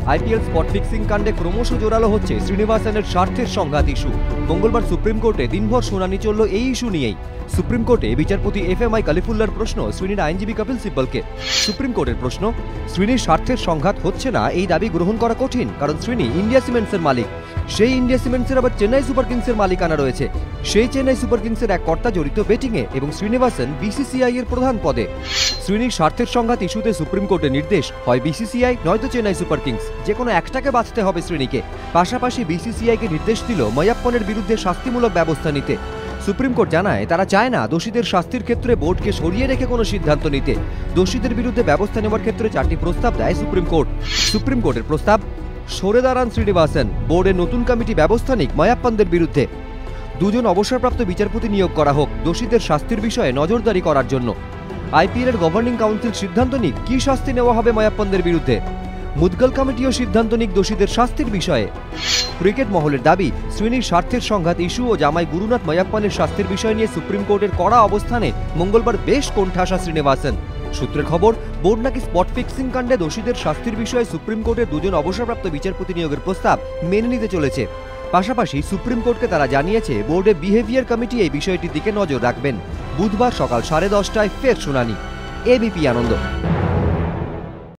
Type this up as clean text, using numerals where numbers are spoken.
IPL spot fixing কাণ্ডে ক্রমশ জোরালো হচ্ছে শ্রীনিবাসনের স্বার্থের সংঘাত ইস্যু। মঙ্গলবার সুপ্রিম কোর্টে দিনভর শুনানি চলল এই ইস্যু নিয়েই। সুপ্রিম কোর্টে বিচারপতি এফএমআই কালিফুল্লার প্রশ্ন শ্রীনির আইনজীবী কপিল সিব্বলকে। সুপ্রিম কোর্টের প্রশ্ন, শ্রীনির স্বার্থের সংঘাত হচ্ছে না এই দাবি গ্রহণ করা কঠিন, কারণ শ্রীনি ইন্ডিয়া সিমেন্টসের মালিক। সেই ইন্ডিয়া সিমেন্টসের আবার চেন্নাই সুপার কিংসের মালিকানা রয়েছে। সেই চেন্নাই সুপার কিংসের এক কর্তা জড়িত বেটিংয়ে এবং শ্রীনিবাসন বিসিসিআই এর প্রধান পদে। শ্রীনির স্বার্থের সংঘাত ইস্যুতে সুপ্রিম কোর্টের নির্দেশ, হয় বিসিসিআই নয়তো চেন্নাই সুপার কিংস, যে কোনো একটাকে বাঁচতে হবে শ্রীনিকে। পাশাপাশি বিসিসিআইকে নির্দেশ দিল ময়াপ্পনের বিরুদ্ধে শাস্তিমূলক ব্যবস্থা নিতে। সুপ্রিম কোর্ট জানায় তারা চায় না দোষীদের শাস্তির ক্ষেত্রে বোর্ডকে সরিয়ে রেখে কোনো সিদ্ধান্ত নিতে। দোষীদের বিরুদ্ধে ব্যবস্থা নেওয়ার ক্ষেত্রে 4টি প্রস্তাব দেয় সুপ্রিম কোর্ট। সুপ্রিম কোর্টের প্রস্তাব, সরে দাঁড়ান শ্রীনিবাসন, বোর্ডের নতুন কমিটি ব্যবস্থা নিক ময়াপ্পনদের বিরুদ্ধে। 2 জন অবসরপ্রাপ্ত বিচারপতি নিয়োগ করা হোক দোষীদের শাস্তির বিষয়ে নজরদারি করার জন্য। আইপিএল এর গভর্নিং কাউন্সিল সিদ্ধান্ত নিক কি শাস্তি নেওয়া হবে ময়াপ্পনদের বিরুদ্ধে। মুদগল কমিটিও সিদ্ধান্ত নিক দোষীদের শাস্তির বিষয়ে। ক্রিকেট মহলের দাবি, শ্রীনির স্বার্থের সংঘাত ইস্যু ও জামাই গুরুনাথ ময়াপ্পনের শাস্তির বিষয় নিয়ে সুপ্রিম কোর্টের কড়া অবস্থানে মঙ্গলবার বেশ কোণঠাসা শ্রীনিবাসন। সূত্রের খবর, বোর্ড নাকি স্পট ফিক্সিং কাণ্ডে দোষীদের শাস্তির বিষয়ে সুপ্রিম কোর্টের 2 জন অবসরপ্রাপ্ত বিচারপতি নিয়োগের প্রস্তাব মেনে নিতে চলেছে। পাশাপাশি সুপ্রিম কোর্টকে তারা জানিয়েছে বোর্ডের বিহেভিয়ার কমিটি এই বিষয়টির দিকে নজর রাখবেন। বুধবার সকাল 10:30টায় ফের শুনানি। এবিপি আনন্দ।